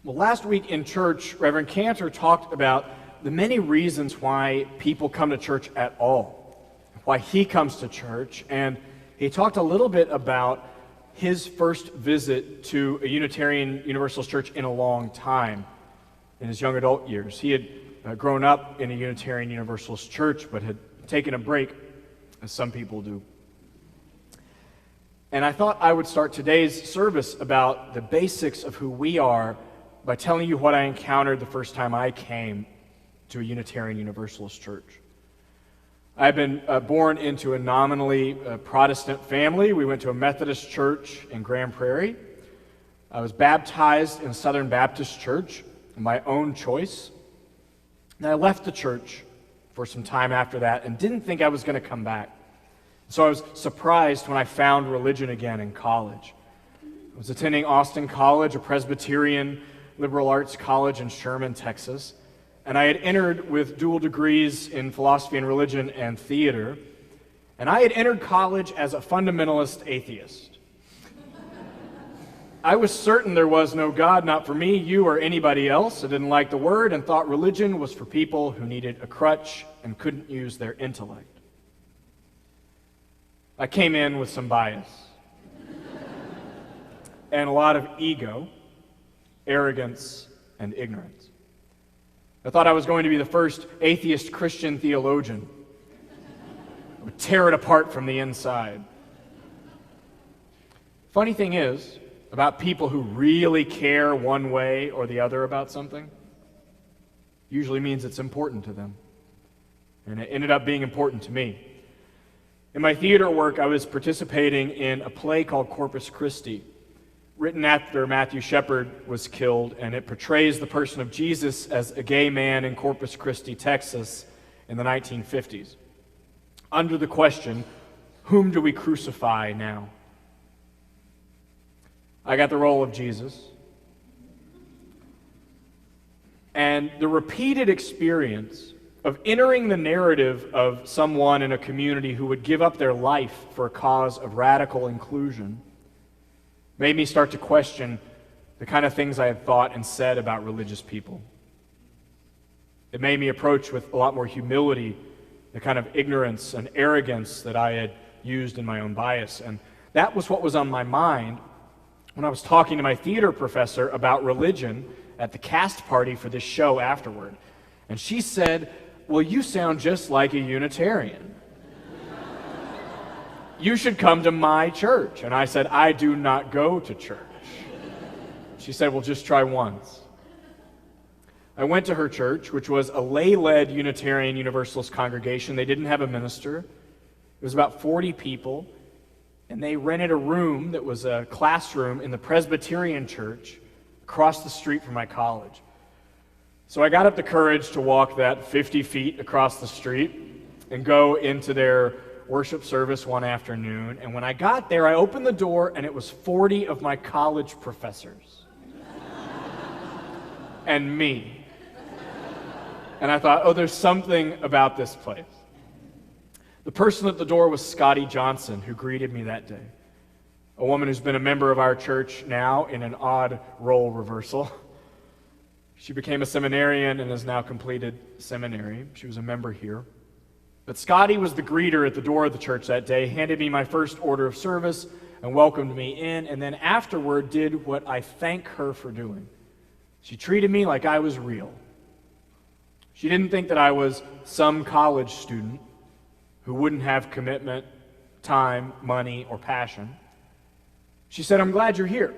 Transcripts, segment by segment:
Well, last week in church, Reverend Cantor talked about the many reasons why people come to church at all, why he comes to church, and he talked a little bit about his first visit to a Unitarian Universalist church in a long time in his young adult years. He had grown up in a Unitarian Universalist church, but had taken a break, as some people do. And I thought I would start today's service about the basics of who we are by telling you what I encountered the first time I came to a Unitarian Universalist church. I've been born into a nominally Protestant family. We went to a Methodist church in Grand Prairie. I was baptized in a Southern Baptist church of my own choice. And I left the church for some time after that and didn't think I was going to come back. So I was surprised when I found religion again in college. I was attending Austin College, a Presbyterian liberal arts college in Sherman, Texas, and I had entered with dual degrees in philosophy and religion and theater, and I had entered college as a fundamentalist atheist. I was certain there was no God, not for me, you, or anybody else. I didn't like the word and thought religion was for people who needed a crutch and couldn't use their intellect. I came in with some bias and a lot of ego, arrogance, and ignorance. I thought I was going to be the first atheist Christian theologian. I would tear it apart from the inside. Funny thing is, about people who really care one way or the other about something, usually means it's important to them. And it ended up being important to me. In my theater work, I was participating in a play called Corpus Christi, written after Matthew Shepard was killed, and it portrays the person of Jesus as a gay man in Corpus Christi, Texas in the 1950s. Under the question, whom do we crucify now? I got the role of Jesus. And the repeated experience of entering the narrative of someone in a community who would give up their life for a cause of radical inclusion made me start to question the kind of things I had thought and said about religious people. It made me approach with a lot more humility the kind of ignorance and arrogance that I had used in my own bias. And that was what was on my mind when I was talking to my theater professor about religion at the cast party for this show afterward. And she said, "Well, you sound just like a Unitarian. You should come to my church." And I said, "I do not go to church." She said, "Well, just try once." I went to her church, which was a lay-led Unitarian Universalist congregation. They didn't have a minister. It was about 40 people, and they rented a room that was a classroom in the Presbyterian church across the street from my college. So I got up the courage to walk that 50 feet across the street and go into their worship service one afternoon, and when I got there, I opened the door, and it was 40 of my college professors. And me. And I thought, oh, there's something about this place. The person at the door was Scotty Johnson, who greeted me that day, a woman who's been a member of our church now in an odd role reversal. She became a seminarian and has now completed seminary. She was a member here. But Scotty was the greeter at the door of the church that day, handed me my first order of service and welcomed me in, and then afterward did what I thank her for doing. She treated me like I was real. She didn't think that I was some college student who wouldn't have commitment, time, money, or passion. She said, "I'm glad you're here.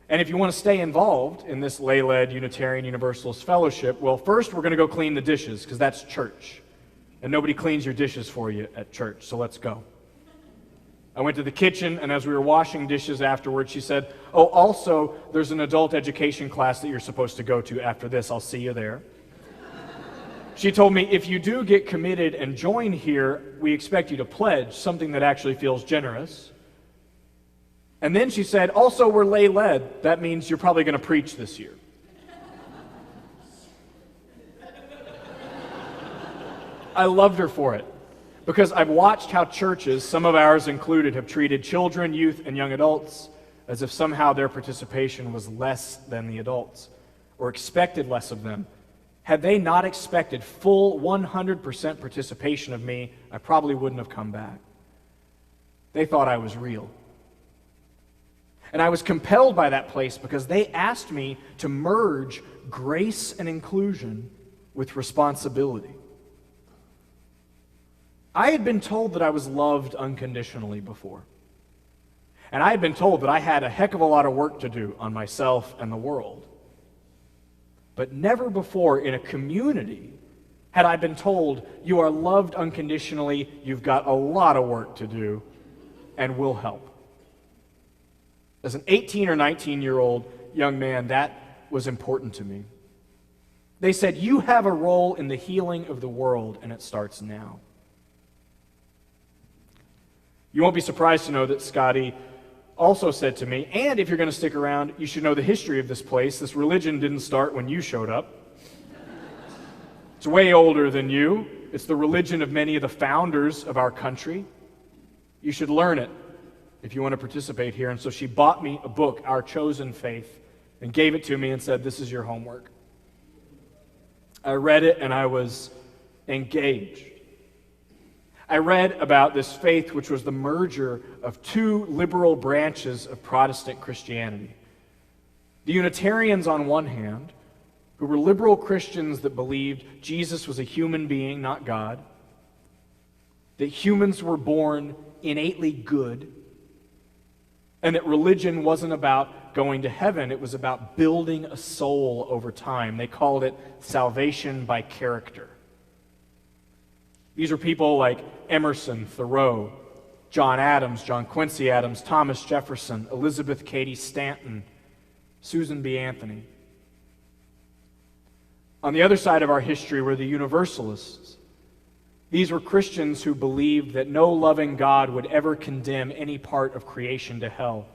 And if you want to stay involved in this lay-led Unitarian Universalist fellowship, well, first we're going to go clean the dishes, because that's church. And nobody cleans your dishes for you at church, so let's go." I went to the kitchen, and as we were washing dishes afterwards, she said, "Oh, also, there's an adult education class that you're supposed to go to after this. I'll see you there." She told me, "If you do get committed and join here, we expect you to pledge, something that actually feels generous." And then she said, "Also, we're lay-led. That means you're probably going to preach this year." I loved her for it, because I've watched how churches, some of ours included, have treated children, youth, and young adults as if somehow their participation was less than the adults. or expected less of them. Had they not expected full 100% participation of me, I probably wouldn't have come back. They thought I was real. And I was compelled by that place because they asked me to merge grace and inclusion with responsibility. I had been told that I was loved unconditionally before. And I had been told that I had a heck of a lot of work to do on myself and the world. But never before in a community had I been told, you are loved unconditionally, you've got a lot of work to do, and we'll help. As an 18 or 19-year-old young man, that was important to me. They said, you have a role in the healing of the world, and it starts now. You won't be surprised to know that Scotty also said to me, and if you're going to stick around, you should know the history of this place. This religion didn't start when you showed up. It's way older than you. It's the religion of many of the founders of our country. You should learn it if you want to participate here. And so she bought me a book, Our Chosen Faith, and gave it to me and said, this is your homework. I read it and I was engaged. I read about this faith, which was the merger of two liberal branches of Protestant Christianity. The Unitarians on one hand, who were liberal Christians that believed Jesus was a human being, not God, that humans were born innately good, and that religion wasn't about going to heaven, it was about building a soul over time. They called it salvation by character. These are people like Emerson, Thoreau, John Adams, John Quincy Adams, Thomas Jefferson, Elizabeth Cady Stanton, Susan B. Anthony. On the other side of our history were the Universalists. These were Christians who believed that no loving God would ever condemn any part of creation to hell.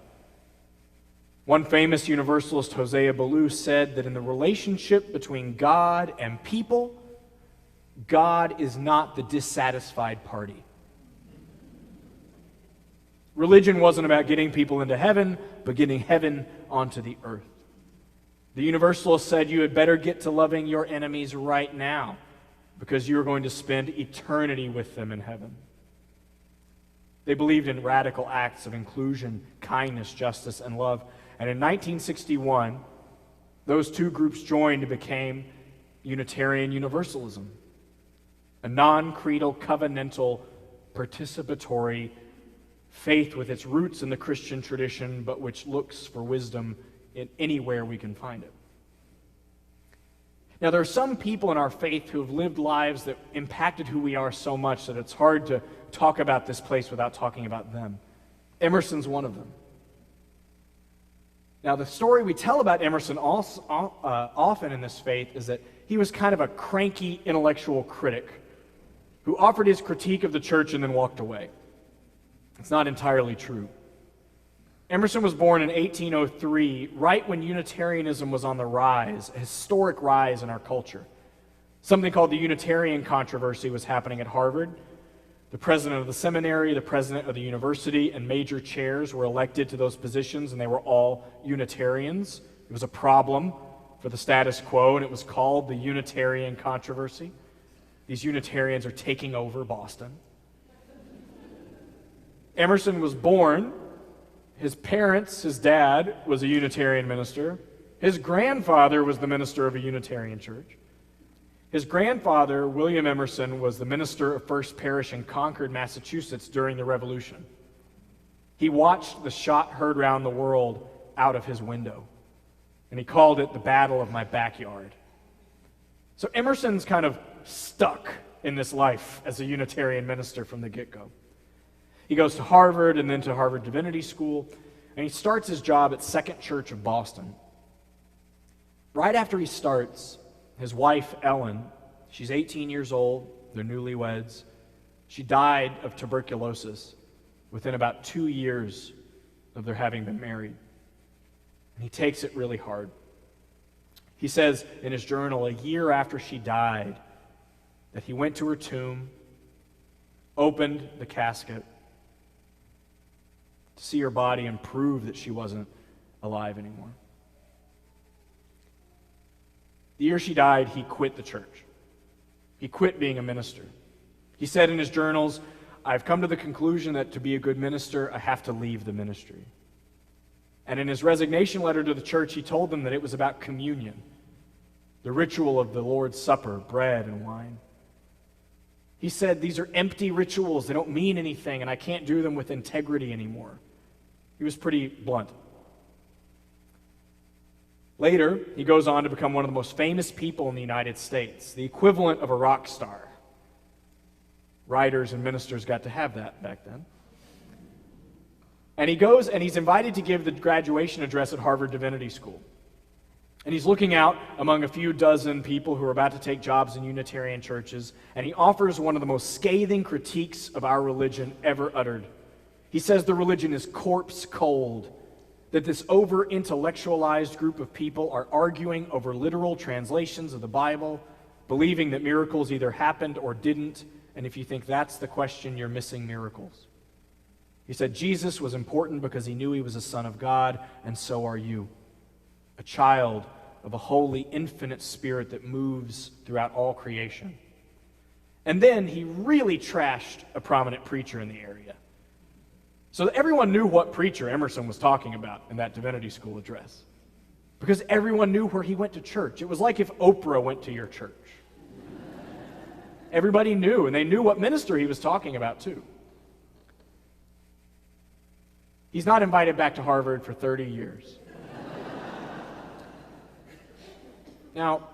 One famous Universalist, Hosea Ballou, said that in the relationship between God and people, God is not the dissatisfied party. Religion wasn't about getting people into heaven, but getting heaven onto the earth. The Universalists said you had better get to loving your enemies right now, because you are going to spend eternity with them in heaven. They believed in radical acts of inclusion, kindness, justice, and love. And in 1961, those two groups joined and became Unitarian Universalism, a non-creedal, covenantal, participatory faith with its roots in the Christian tradition, but which looks for wisdom in anywhere we can find it. Now, there are some people in our faith who have lived lives that impacted who we are so much that it's hard to talk about this place without talking about them. Emerson's one of them. Now, the story we tell about Emerson often in this faith is that he was kind of a cranky intellectual critic who offered his critique of the church and then walked away. It's not entirely true. Emerson was born in 1803, right when Unitarianism was on the rise, a historic rise in our culture. Something called the Unitarian controversy was happening at Harvard. The president of the seminary, the president of the university, and major chairs were elected to those positions, and they were all Unitarians. It was a problem for the status quo, and it was called the Unitarian controversy. These Unitarians are taking over Boston. Emerson was born. His parents, his dad, was a Unitarian minister. His grandfather was the minister of a Unitarian church. His grandfather, William Emerson, was the minister of First Parish in Concord, Massachusetts during the Revolution. He watched the shot heard around the world out of his window, and he called it the Battle of My Backyard. So Emerson's kind of stuck in this life as a Unitarian minister from the get-go. He goes to Harvard and then to Harvard Divinity School, and he starts his job at Second Church of Boston. Right after he starts, his wife, Ellen, she's 18 years old, they're newlyweds. She died of tuberculosis within about 2 years of their having been married. And he takes it really hard. He says in his journal, a year after she died, that he went to her tomb, opened the casket, to see her body and prove that she wasn't alive anymore. The year she died, he quit the church. He quit being a minister. He said in his journals, "I've come to the conclusion that to be a good minister, I have to leave the ministry." And in his resignation letter to the church, he told them that it was about communion, the ritual of the Lord's Supper, bread and wine. He said, "These are empty rituals. They don't mean anything, and I can't do them with integrity anymore." He was pretty blunt. Later, he goes on to become one of the most famous people in the United States, the equivalent of a rock star. Writers and ministers got to have that back then. And he goes and he's invited to give the graduation address at Harvard Divinity School. And he's looking out among a few dozen people who are about to take jobs in Unitarian churches, and he offers one of the most scathing critiques of our religion ever uttered. He says the religion is corpse cold, that this over-intellectualized group of people are arguing over literal translations of the Bible, believing that miracles either happened or didn't, and if you think that's the question, you're missing miracles. He said Jesus was important because he knew he was a son of God, and so are you. A child of a holy, infinite spirit that moves throughout all creation. And then he really trashed a prominent preacher in the area. So that everyone knew what preacher Emerson was talking about in that divinity school address. Because everyone knew where he went to church. It was like if Oprah went to your church. Everybody knew, and they knew what minister he was talking about too. He's not invited back to Harvard for 30 years. Now,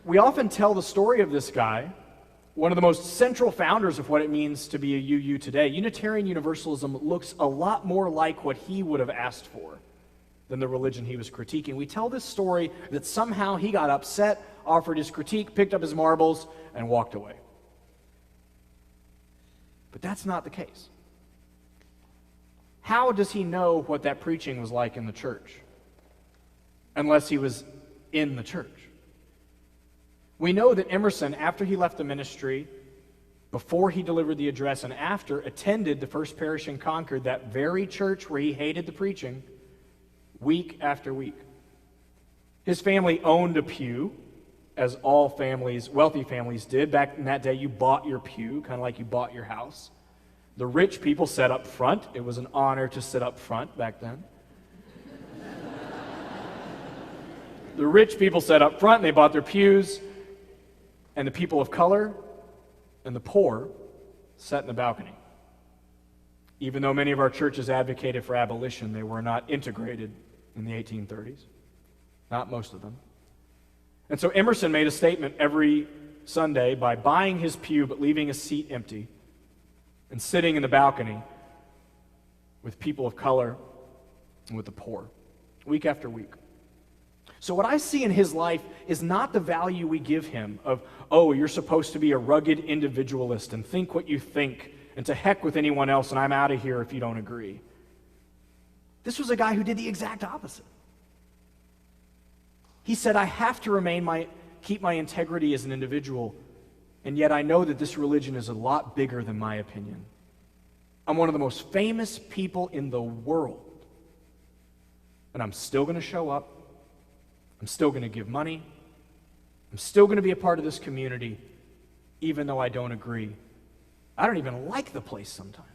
we often tell the story of this guy, one of the most central founders of what it means to be a UU today. Unitarian Universalism looks a lot more like what he would have asked for than the religion he was critiquing. We tell this story that somehow he got upset, offered his critique, picked up his marbles, and walked away. But that's not the case. How does he know what that preaching was like in the church? Unless he was in the church. We know that Emerson, after he left the ministry, before he delivered the address, and after, attended the First Parish in Concord, that very church where he hated the preaching, week after week. His family owned a pew, as all families, wealthy families did. Back in that day, you bought your pew, kind of like you bought your house. The rich people sat up front. It was an honor to sit up front back then. The rich people sat up front and they bought their pews, and the people of color and the poor sat in the balcony. Even though many of our churches advocated for abolition, they were not integrated in the 1830s. Not most of them. And so Emerson made a statement every Sunday by buying his pew but leaving a seat empty and sitting in the balcony with people of color and with the poor, week after week. So what I see in his life is not the value we give him of, oh, you're supposed to be a rugged individualist and think what you think, and to heck with anyone else, and I'm out of here if you don't agree. This was a guy who did the exact opposite. He said, I have to keep my integrity as an individual, and yet I know that this religion is a lot bigger than my opinion. I'm one of the most famous people in the world, and I'm still going to show up. I'm still going to give money. I'm still going to be a part of this community, even though I don't agree. I don't even like the place sometimes.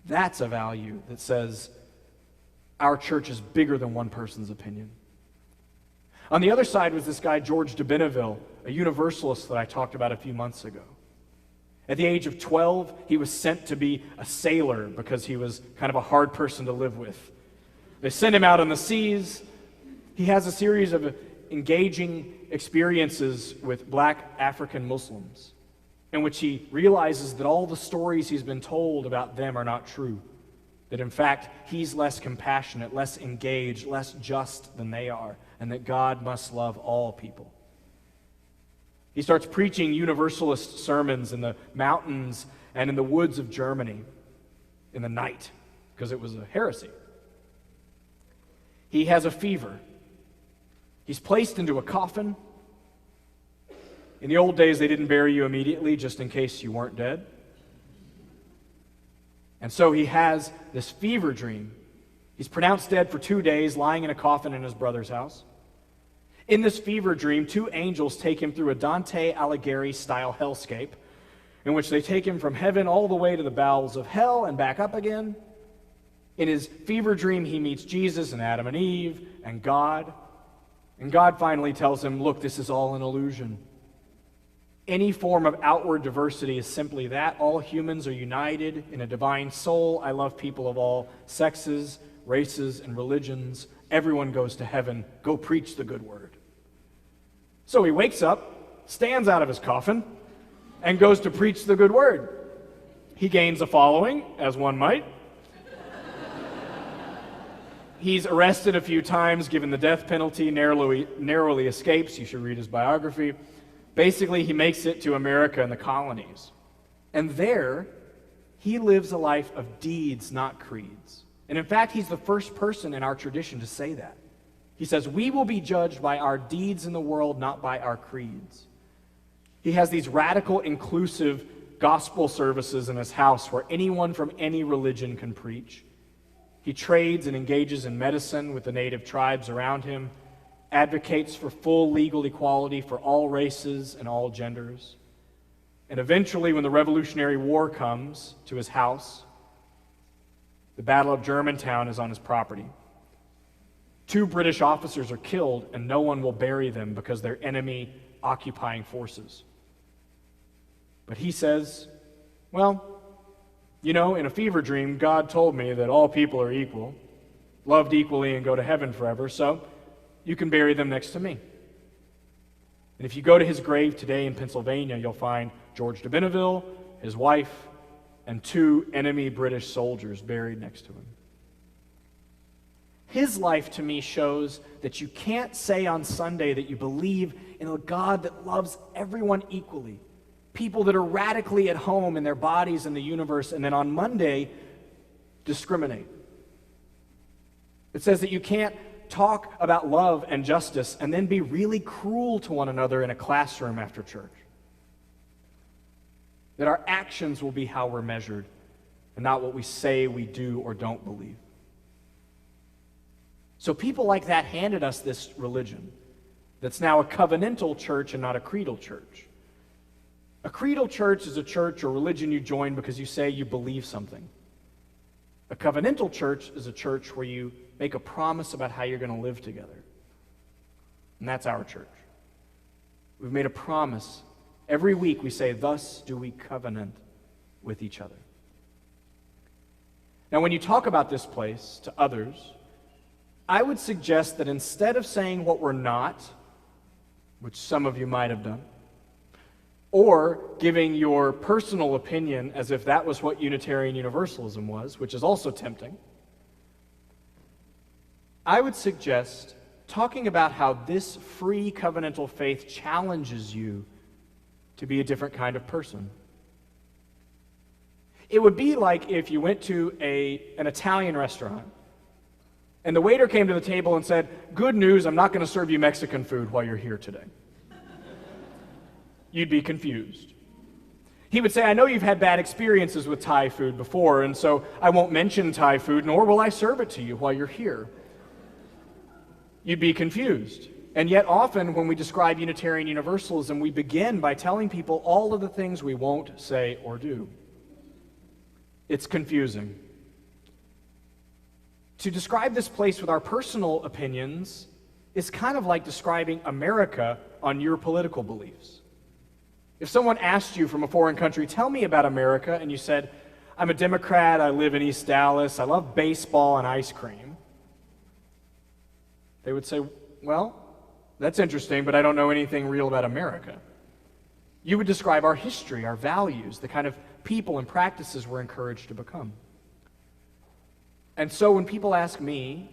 That's a value that says our church is bigger than one person's opinion. On the other side was this guy, George de Benneville, a Universalist that I talked about a few months ago. At the age of 12, he was sent to be a sailor because he was kind of a hard person to live with. They send him out on the seas. He has a series of engaging experiences with black African Muslims in which he realizes that all the stories he's been told about them are not true. That in fact, he's less compassionate, less engaged, less just than they are, and that God must love all people. He starts preaching Universalist sermons in the mountains and in the woods of Germany in the night because it was a heresy. He has a fever. He's placed into a coffin. In the old days, they didn't bury you immediately just in case you weren't dead. And so he has this fever dream. He's pronounced dead for 2 days, lying in a coffin in his brother's house. In this fever dream, 2 angels take him through a Dante Alighieri-style hellscape, in which they take him from heaven all the way to the bowels of hell and back up again. In his fever dream, he meets Jesus and Adam and Eve and God. And God finally tells him, look, this is all an illusion. Any form of outward diversity is simply that. All humans are united in a divine soul. I love people of all sexes, races, and religions. Everyone goes to heaven. Go preach the good word. So he wakes up, stands out of his coffin, and goes to preach the good word. He gains a following, as one might. He's arrested a few times, given the death penalty, narrowly escapes. You should read his biography. Basically, he makes it to America and the colonies. And there, he lives a life of deeds, not creeds. And in fact, he's the first person in our tradition to say that. He says, we will be judged by our deeds in the world, not by our creeds. He has these radical, inclusive gospel services in his house where anyone from any religion can preach. He trades and engages in medicine with the native tribes around him, advocates for full legal equality for all races and all genders. And eventually, when the Revolutionary War comes to his house, the Battle of Germantown is on his property. 2 British officers are killed, and no one will bury them because they're enemy occupying forces. But he says, well, you know, in a fever dream, God told me that all people are equal, loved equally, and go to heaven forever, so you can bury them next to me. And if you go to his grave today in Pennsylvania, you'll find George de Benneville, his wife, and 2 enemy British soldiers buried next to him. His life to me shows that you can't say on Sunday that you believe in a God that loves everyone equally, people that are radically at home in their bodies and the universe, and then on Monday, discriminate. It says that you can't talk about love and justice and then be really cruel to one another in a classroom after church. That our actions will be how we're measured and not what we say we do or don't believe. So people like that handed us this religion that's now a covenantal church and not a creedal church. A creedal church is a church or religion you join because you say you believe something. A covenantal church is a church where you make a promise about how you're going to live together. And that's our church. We've made a promise. Every week we say, thus do we covenant with each other. Now, when you talk about this place to others, I would suggest that instead of saying what we're not, which some of you might have done, or giving your personal opinion as if that was what Unitarian Universalism was, which is also tempting, I would suggest talking about how this free covenantal faith challenges you to be a different kind of person. It would be like if you went to an Italian restaurant and the waiter came to the table and said, good news, I'm not going to serve you Mexican food while you're here today. You'd be confused. He would say, I know you've had bad experiences with Thai food before, and so I won't mention Thai food, nor will I serve it to you while you're here. You'd be confused. And yet often when we describe Unitarian Universalism, we begin by telling people all of the things we won't say or do. It's confusing. To describe this place with our personal opinions is kind of like describing America on your political beliefs. If someone asked you from a foreign country, tell me about America, and you said, I'm a Democrat, I live in East Dallas, I love baseball and ice cream, they would say, well, that's interesting, but I don't know anything real about America. You would describe our history, our values, the kind of people and practices we're encouraged to become. And so when people ask me,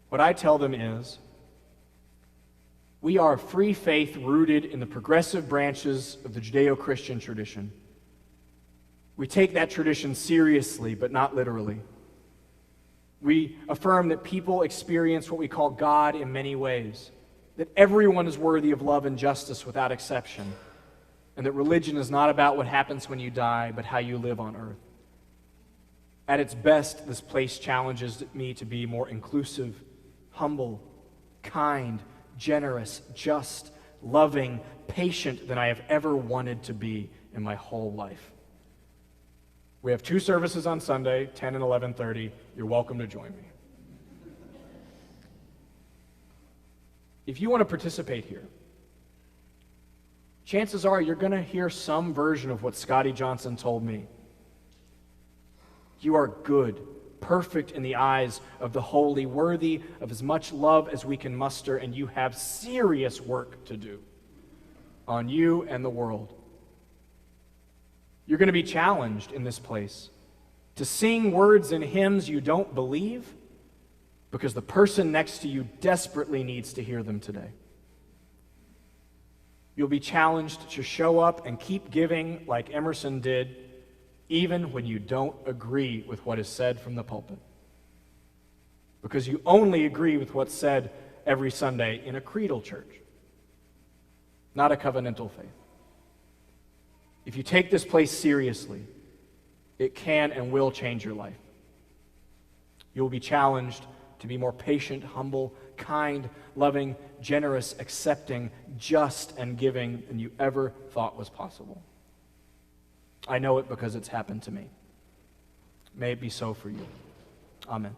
what I tell them is, we are a free faith rooted in the progressive branches of the Judeo-Christian tradition. We take that tradition seriously, but not literally. We affirm that people experience what we call God in many ways, that everyone is worthy of love and justice without exception, and that religion is not about what happens when you die, but how you live on earth. At its best, this place challenges me to be more inclusive, humble, kind, generous, just, loving, patient than I have ever wanted to be in my whole life. We have 2 services on Sunday, 10 and 11:30. You're welcome to join me. If you want to participate here, chances are you're going to hear some version of what Scotty Johnson told me. You are good, perfect in the eyes of the holy, worthy of as much love as we can muster, and you have serious work to do on you and the world. You're going to be challenged in this place to sing words and hymns you don't believe because the person next to you desperately needs to hear them today. You'll be challenged to show up and keep giving like Emerson did, even when you don't agree with what is said from the pulpit. Because you only agree with what's said every Sunday in a creedal church, not a covenantal faith. If you take this place seriously, it can and will change your life. You'll be challenged to be more patient, humble, kind, loving, generous, accepting, just, and giving than you ever thought was possible. I know it because it's happened to me. May it be so for you. Amen.